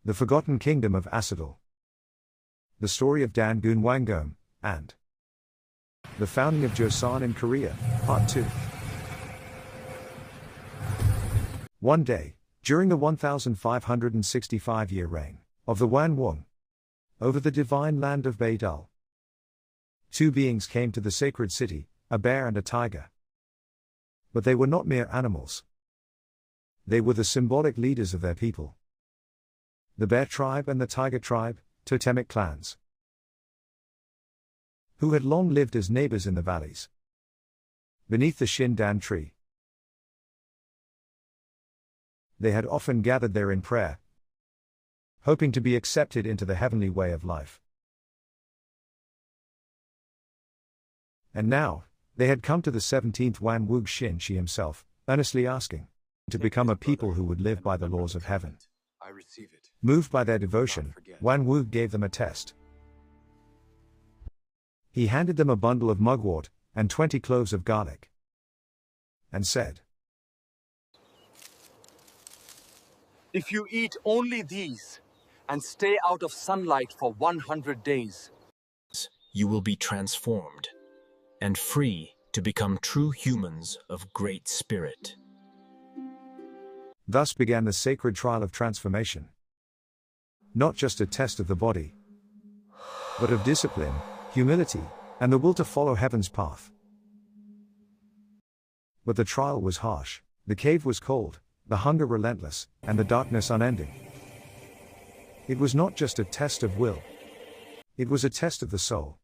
The Forgotten Kingdom of Asa-Dal. The story of DanGoon WangGom, and the founding of Joseon in Korea, Part 2. One day, during the 1565-year reign of the HwanWoong, over the divine land of Asa-Dal, two beings came to the sacred city, a bear and a tiger. But they were not mere animals. They were the symbolic leaders of their people. The bear tribe and the tiger tribe, totemic clans, who had long lived as neighbors in the valleys, beneath the Shindan tree. They had often gathered there in prayer, hoping to be accepted into the heavenly way of life. And now, they had come to the 17th HwanWoong Shin Shi himself, earnestly asking to become a people who would live by the laws of heaven. Moved by their devotion, HwanWoong gave them a test. He handed them a bundle of mugwort and 20 cloves of garlic, and said, "If you eat only these, and stay out of sunlight for 100 days, you will be transformed, and free to become true humans of great spirit." Thus began the sacred trial of transformation. Not just a test of the body, but of discipline, humility, and the will to follow heaven's path. But the trial was harsh, the cave was cold, the hunger relentless, and the darkness unending. It was not just a test of will. It was a test of the soul.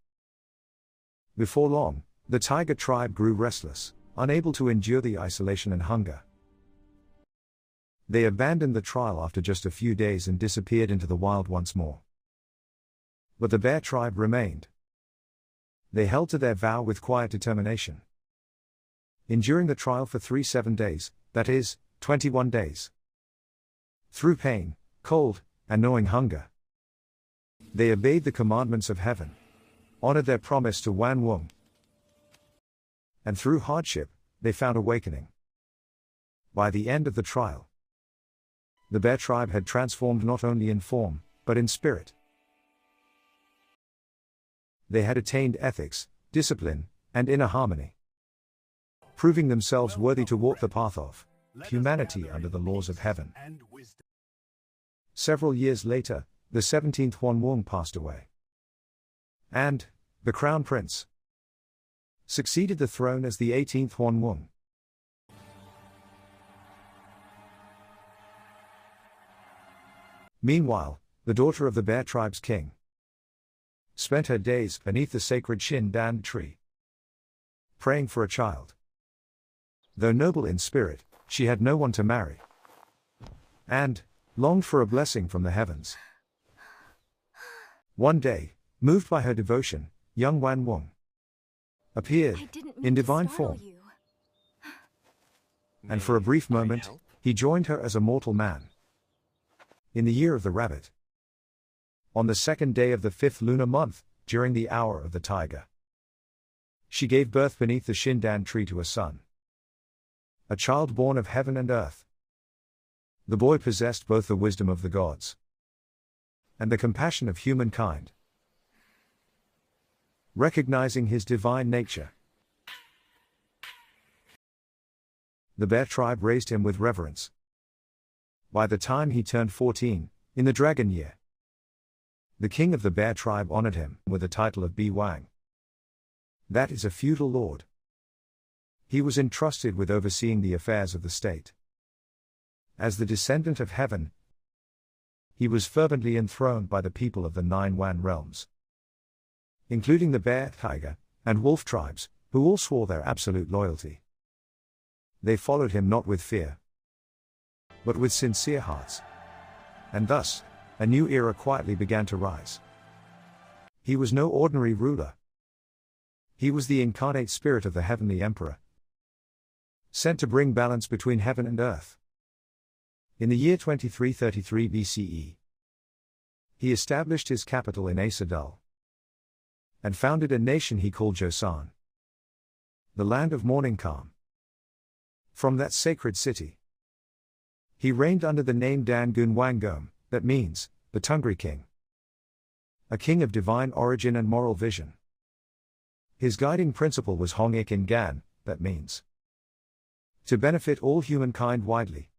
Before long, the tiger tribe grew restless, unable to endure the isolation and hunger. They abandoned the trial after just a few days and disappeared into the wild once more. But the bear tribe remained. They held to their vow with quiet determination, enduring the trial for 7 days, that is, 21 days. Through pain, cold, and knowing hunger, they obeyed the commandments of heaven, honored their promise to HwanWoong, and through hardship, they found awakening. By the end of the trial, the bear tribe had transformed not only in form, but in spirit. They had attained ethics, discipline, and inner harmony, proving themselves worthy to walk the path of humanity under the laws of heaven. Several years later, the 17th HwanWoong passed away, and the crown prince succeeded the throne as the 18th HwanWoong. Meanwhile, the daughter of the bear tribe's king spent her days beneath the sacred Shindan tree, praying for a child. Though noble in spirit, she had no one to marry, and longed for a blessing from the heavens. One day, moved by her devotion, young HwanWoong appeared in divine form, and for a brief moment, he joined her as a mortal man. In the year of the rabbit, on the 2nd day of the 5th lunar month, during the hour of the tiger, she gave birth beneath the Shindan tree to a son, a child born of heaven and earth. The boy possessed both the wisdom of the gods and the compassion of humankind. Recognizing his divine nature, the bear tribe raised him with reverence. By the time he turned 14, in the dragon year, the king of the bear tribe honored him with the title of Wang. That is a feudal lord. He was entrusted with overseeing the affairs of the state. As the descendant of heaven, he was fervently enthroned by the people of the 9 Hwan realms, including the bear, tiger, and wolf tribes, who all swore their absolute loyalty. They followed him not with fear, but with sincere hearts. And thus, a new era quietly began to rise. He was no ordinary ruler. He was the incarnate spirit of the heavenly emperor, sent to bring balance between heaven and earth. In the year 2333 BCE, he established his capital in Asa-Dal, and founded a nation he called Joseon, the land of morning calm. From that sacred city, he reigned under the name DanGoon WangGom, that means, the Tengri King. A king of divine origin and moral vision. His guiding principle was Hongik Ingan, that means, to benefit all humankind widely.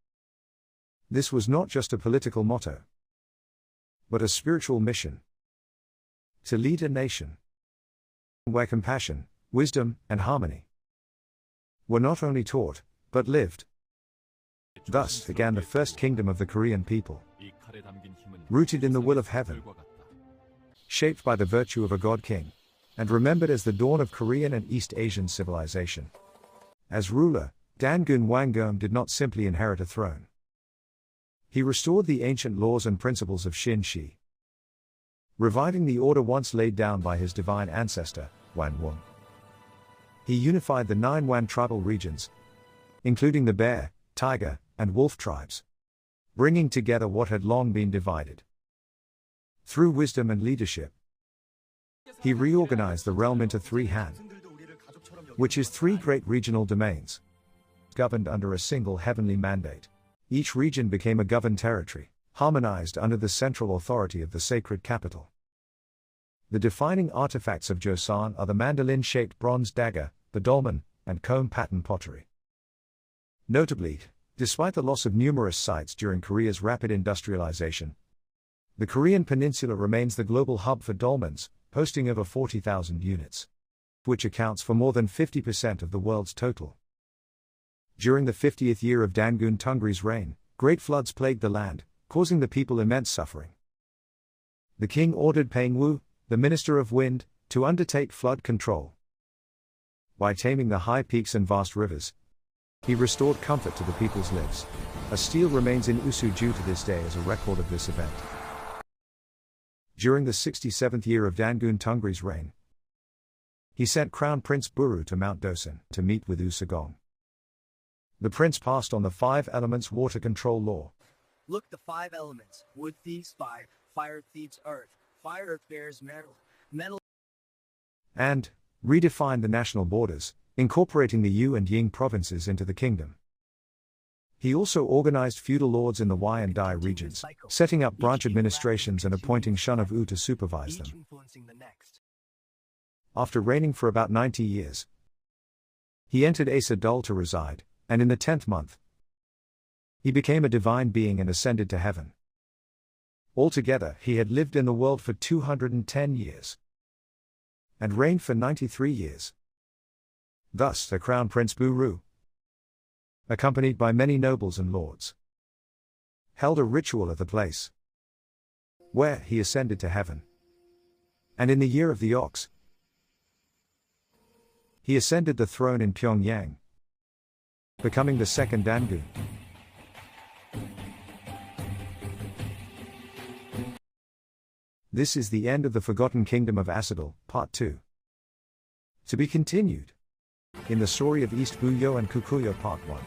This was not just a political motto, but a spiritual mission. To lead a nation where compassion, wisdom, and harmony were not only taught, but lived. Thus began the first kingdom of the Korean people, rooted in the will of heaven, shaped by the virtue of a God King, and remembered as the dawn of Korean and East Asian civilization. As ruler, DanGoon WangGom did not simply inherit a throne. He restored the ancient laws and principles of Shin Shi, reviving the order once laid down by his divine ancestor, HwanWoong. He unified the 9 Hwan tribal regions, including the bear, tiger, and wolf tribes, bringing together what had long been divided. Through wisdom and leadership, he reorganized the realm into 3 Han, which is 3 great regional domains, governed under a single heavenly mandate. Each region became a governed territory, harmonized under the central authority of the sacred capital. The defining artifacts of Joseon are the mandolin-shaped bronze dagger, the dolmen, and comb pattern pottery. Notably, despite the loss of numerous sites during Korea's rapid industrialization, the Korean peninsula remains the global hub for dolmens, hosting over 40,000 units, which accounts for more than 50% of the world's total. During the 50th year of Dangun Tengri's reign, great floods plagued the land, causing the people immense suffering. The king ordered Pangwoo, the minister of wind, to undertake flood control. By taming the high peaks and vast rivers, he restored comfort to the people's lives. A stele remains in Usuju to this day as a record of this event. During the 67th year of Dangun Tengri's reign, he sent Crown Prince Buru to Mount Dosan to meet with Usagong. The prince passed on the 5 elements water control law. Look, the 5 elements: wood thieves fire, fire thieves earth, fire bears metal, metal, and redefined the national borders, incorporating the Yu and Ying provinces into the kingdom. He also organized feudal lords in the Wai and Dai regions, setting up branch administrations and appointing Shun of U to supervise them. After reigning for about 90 years, he entered Asa-Dal to reside, and in the 10th month, he became a divine being and ascended to heaven. Altogether, he had lived in the world for 210 years, and reigned for 93 years. Thus, the Crown Prince Buru, accompanied by many nobles and lords, held a ritual at the place where he ascended to heaven. And in the year of the ox, he ascended the throne in Pyongyang, becoming the second Dangun. This is the end of the Forgotten Kingdom of Asa-Dal, Part 2. To be continued in the story of East Buyo and Kukuyo Part 1.